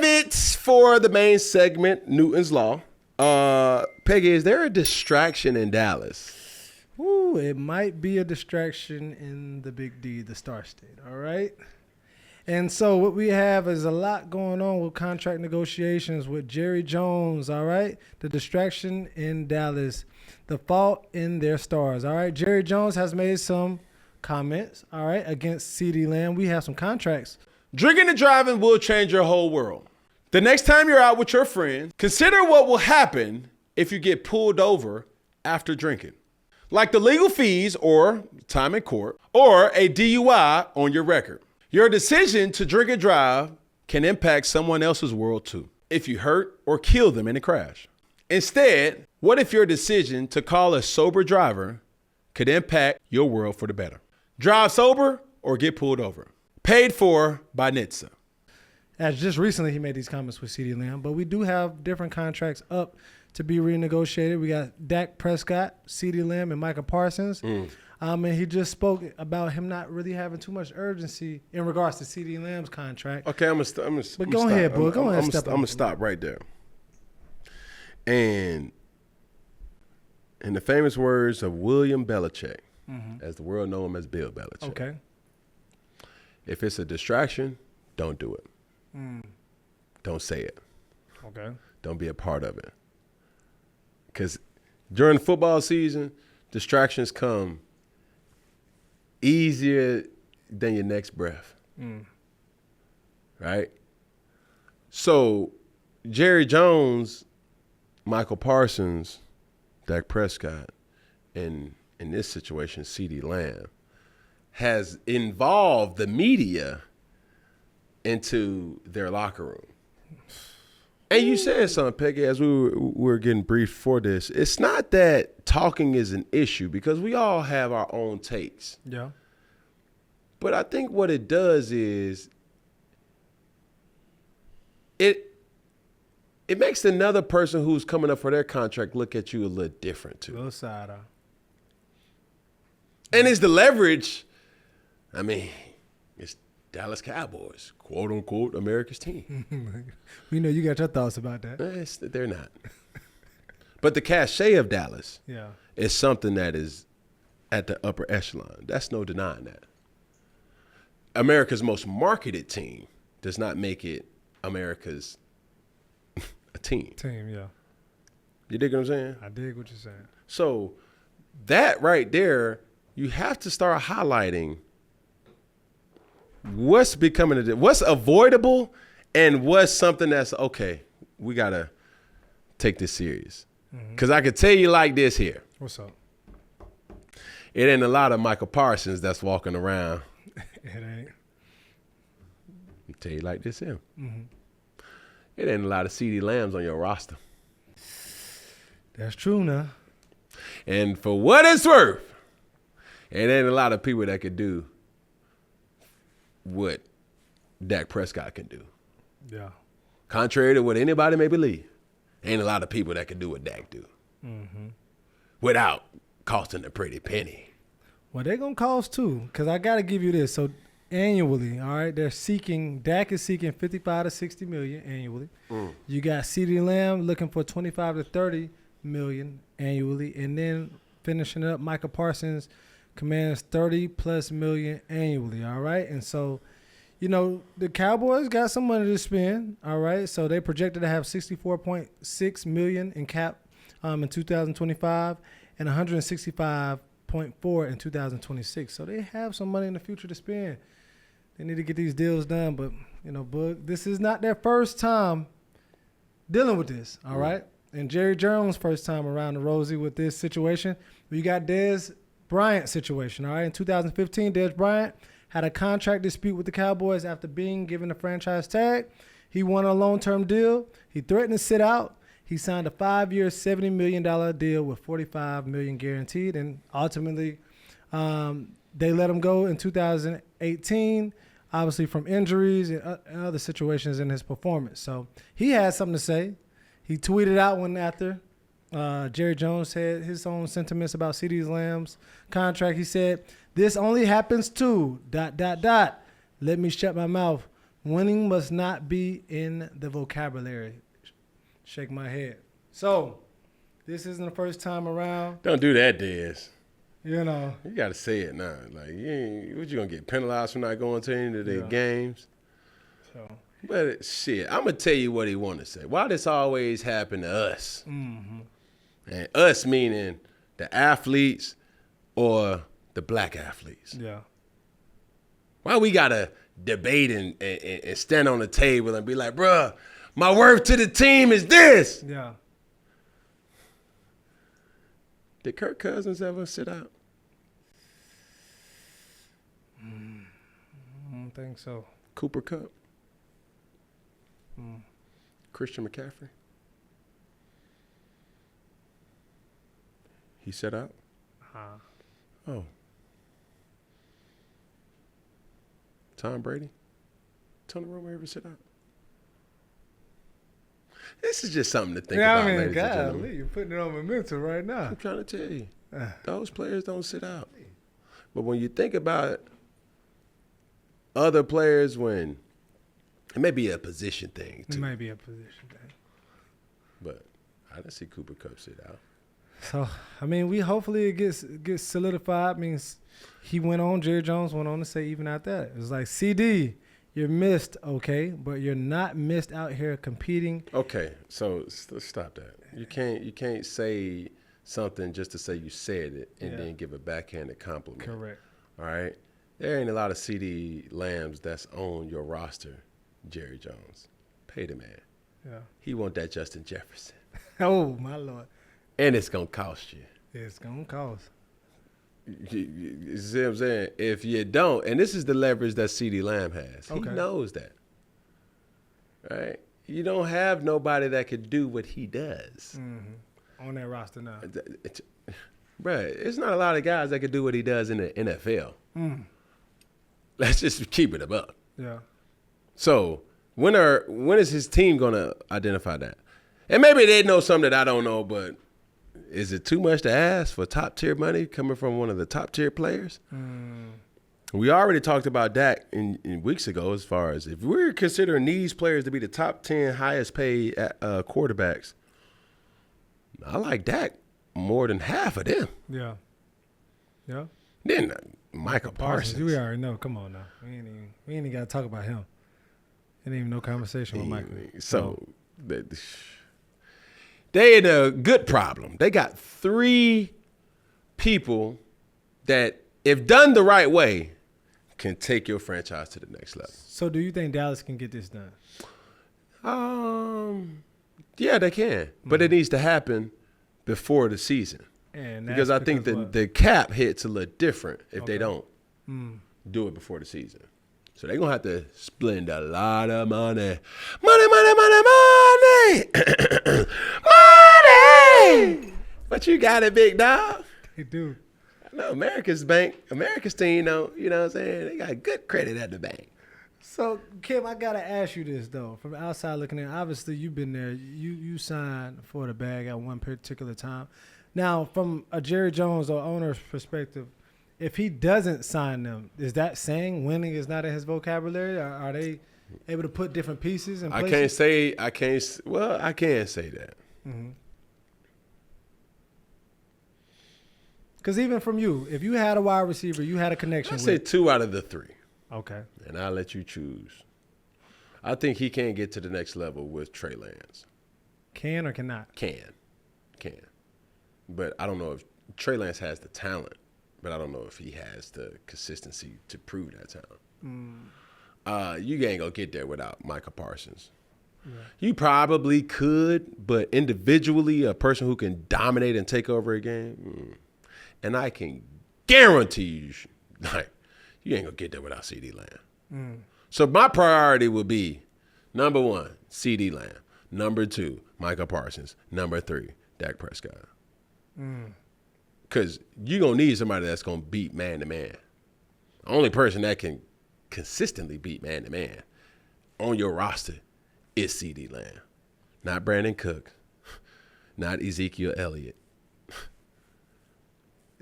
have it for the main segment, Newton's Law. Peggy, is there a distraction in Dallas? Ooh, it might be a distraction in the Big D, the Star State, all right? And so what we have is a lot going on with contract negotiations with Jerry Jones, all right? The distraction in Dallas, the fault in their stars, all right? Jerry Jones has made some comments, all right, against CeeDee Lamb. We have some contracts. Drinking and driving will change your whole world. The next time you're out with your friends, consider what will happen if you get pulled over after drinking. Like the legal fees or time in court or a DUI on your record. Your decision to drink and drive can impact someone else's world too, if you hurt or kill them in a crash. Instead, what if your decision to call a sober driver could impact your world for the better? Drive sober or get pulled over. Paid for by NHTSA. As just recently he made these comments with CeeDee Lamb, but we do have different contracts up to be renegotiated. We got Dak Prescott, CeeDee Lamb, and Micah Parsons. And he just spoke about him not really having too much urgency in regards to CeeDee Lamb's contract. Okay, I'm gonna stop right there. And in the famous words of William Belichick, as the world know him as Bill Belichick. Okay. If it's a distraction, don't do it. Don't say it. Okay. Don't be a part of it. Because during the football season, distractions come easier than your next breath. Right? So, Jerry Jones, Michael Parsons, Dak Prescott, and in this situation, CeeDee Lamb, has involved the media into their locker room. And you said something, Peggy, as we were getting briefed for this. It's not that talking is an issue because we all have our own takes. Yeah. But I think what it does is it makes another person who's coming up for their contract look at you a little different too. Little side eye. And it's the leverage. I mean, it's Dallas Cowboys, quote unquote, America's team. We know you got your thoughts about that. They're not. But the cachet of Dallas is something that is at the upper echelon. That's no denying that. America's most marketed team does not make it America's a team. Yeah. You dig what I'm saying? I dig what you're saying. So that right there, you have to start highlighting what's avoidable and what's something that's, okay, we got to take this serious. Because I could tell you like this here. What's up? It ain't a lot of Micah Parsons that's walking around. It ain't. I'll tell you like this here. It ain't a lot of CeeDee Lambs on your roster. That's true now. And for what it's worth, it ain't a lot of people that could do what Dak Prescott can do. Yeah. Contrary to what anybody may believe, ain't a lot of people that can do what Dak do without costing a pretty penny. Well, they're going to cost too, because I got to give you this. So annually, all right, Dak is seeking 55 to 60 million annually. You got CeeDee Lamb looking for 25 to 30 million annually. And then finishing up, Micah Parsons commands 30 plus million annually, all right? And so, you know, the Cowboys got some money to spend, all right? So they projected to have 64.6 million in cap in 2025 and 165.4 in 2026. So they have some money in the future to spend. They need to get these deals done, but, you know, Boog, this is not their first time dealing with this, all right? And Jerry Jones' first time around the rosy with this situation. We got Dez Bryant situation, all right? In 2015, Dez Bryant had a contract dispute with the Cowboys after being given a franchise tag. He won a long-term deal. He threatened to sit out. He signed a 5-year, $70 million deal with $45 million guaranteed, and ultimately they let him go in 2018, obviously from injuries and other situations in his performance. So he had something to say. He tweeted out one after Jerry Jones said his own sentiments about CeeDee Lamb's contract. He said, "This only happens to ... Let me shut my mouth Winning must not be in the vocabulary. Shake my head. So, this isn't the first time around. Don't do that, Dez. You know. You got to say it now. Like, what you going to get penalized for not going to any of the games? So. But, shit, I'm going to tell you what he want to say. Why this always happen to us? Mm-hmm. And us meaning the athletes or the black athletes. Yeah. Why we got to debate and stand on the table and be like, bruh, my worth to the team is this. Yeah. Did Kirk Cousins ever sit out? I don't think so. Cooper Kupp? Christian McCaffrey? He sat out? Oh. Tom Brady? Tony Romo ever sit out? This is just something to think about, ladies and gentlemen. You're putting it on my mental right now. I'm trying to tell you. Those players don't sit out. But when you think about other players, when it may be a position thing, too. It might be a position thing. But I didn't see Cooper Kupp sit out. So, I mean, hopefully it gets solidified. Means he went on, Jerry Jones went on to say even out that. It was like, CeeDee, you're missed, okay, but you're not missed out here competing. Okay, so stop that. You can't say something just to say you said it and then give a backhanded compliment. Correct. All right? There ain't a lot of CeeDee Lambs that's on your roster, Jerry Jones. Pay the man. Yeah. He want that Justin Jefferson. Oh, my Lord. And it's going to cost you. It's going to cost. You see what I'm saying? If you don't, and this is the leverage that CeeDee Lamb has. He knows that. Right? You don't have nobody that could do what he does. Mm-hmm. On that roster now. Bruh, it's not a lot of guys that could do what he does in the NFL. Let's just keep it above. Yeah. So when is his team going to identify that? And maybe they know something that I don't know, but is it too much to ask for top-tier money coming from one of the top-tier players? We already talked about Dak in weeks ago as far as if we're considering these players to be the top 10 highest-paid quarterbacks, I like Dak more than half of them. Yeah. Yeah. Then Micah Parsons. We already know. Come on now. We ain't even got to talk about him. Ain't even no conversation with Micah. So they had a good problem. They got 3 people that, if done the right way, can take your franchise to the next level. So do you think Dallas can get this done? Yeah, they can. But it needs to happen before the season. Because I think the cap hits a little different if they don't do it before the season. So they're going to have to spend a lot of money. Money! Money! What you got it, big dog? They do. No, America's bank, America's team, though, you know what I'm saying? They got good credit at the bank. So, Kim, I got to ask you this, though. From outside looking in, obviously you've been there. You signed for the bag at one particular time. Now, from a Jerry Jones or owner's perspective, if he doesn't sign them, is that saying winning is not in his vocabulary? Or are they able to put different pieces in place? I can't say that. Because even from you, if you had a wide receiver, you had a connection with. I say 2 out of the 3. Okay. And I'll let you choose. I think he can get to the next level with Trey Lance. Can or cannot? Can. But I don't know if Trey Lance has the talent, but I don't know if he has the consistency to prove that talent. You ain't going to get there without Micah Parsons. Yeah. You probably could, but individually, a person who can dominate and take over a game, and I can guarantee you, like, you ain't going to get there without CeeDee Lamb. So my priority would be, number 1, CeeDee Lamb. Number 2, Micah Parsons. Number 3, Dak Prescott. Because you're going to need somebody that's going to beat man-to-man. The only person that can consistently beat man-to-man on your roster is CeeDee Lamb. Not Brandon Cook. Not Ezekiel Elliott.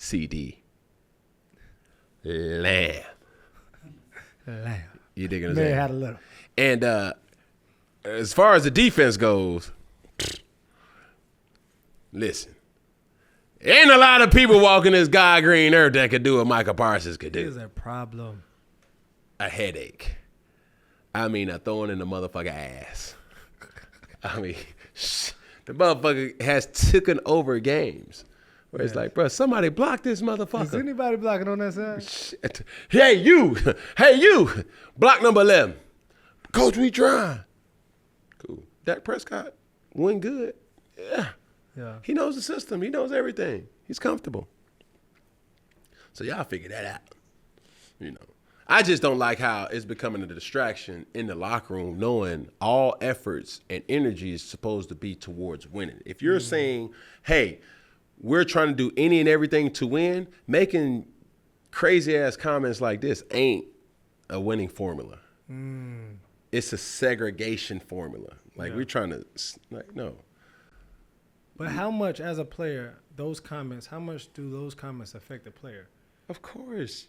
CeeDee Lamb. Lamb. You digging what I'm May saying? had a little. And as far as the defense goes, listen, ain't a lot of people walking this God green earth that could do what Micah Parsons could do. Here's a problem. A headache. I mean, a thorn in the motherfucker ass. I mean, the motherfucker has taken over games. Where it's like, bro, somebody block this motherfucker. Is anybody blocking on that side? Shit. Hey, you. Block number 11. Coach, we trying. Cool. Dak Prescott went good. Yeah. He knows the system. He knows everything. He's comfortable. So y'all figure that out. You know. I just don't like how it's becoming a distraction in the locker room, knowing all efforts and energy is supposed to be towards winning. If you're saying, hey, we're trying to do any and everything to win, making crazy-ass comments like this ain't a winning formula. It's a segregation formula. Like, we're trying to, like, no. But how much, as a player, how much do those comments affect the player? Of course.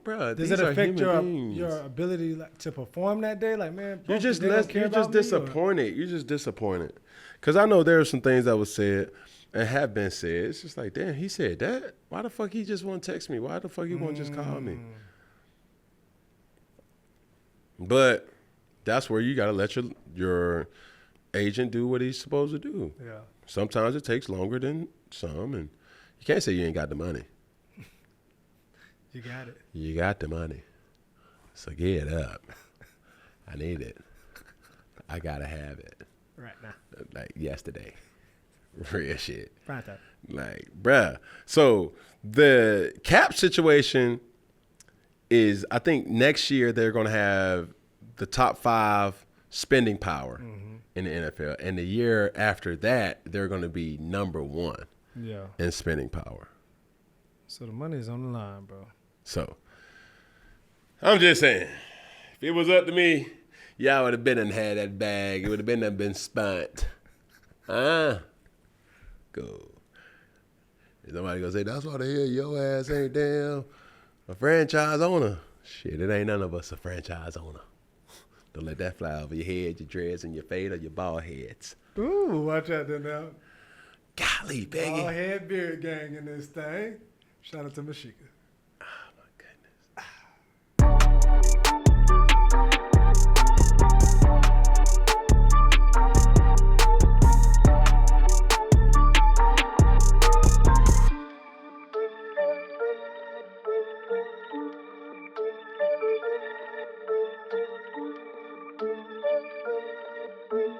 Bro, does it affect your ability to perform that day? Like, man, you're just disappointed. You're just disappointed. Because I know there are some things that was said and have been said. It's just like, damn, he said that? Why the fuck he just won't text me? Why the fuck he won't just call me? But that's where you got to let your agent do what he's supposed to do. Yeah. Sometimes it takes longer than some, and you can't say you ain't got the money. You got it. You got the money. So get it up. I need it. I got to have it. Right now. Like yesterday. Real shit. Right there. Like, bruh. So the cap situation is, I think next year they're going to have the top 5 spending power in the NFL. And the year after that, they're going to be number 1 in spending power. So the money is on the line, bro. So I'm just saying, if it was up to me, y'all would have been and had that bag. It would have been spent. Cool. Somebody gonna say, that's why the hell your ass ain't damn a franchise owner. Shit, it ain't none of us a franchise owner. Don't let that fly over your head, your dreads, and your fade, or your bald heads. Ooh, watch out there now. Golly, Peggy. Bald head beard gang in this thing. Shout out to Mashika.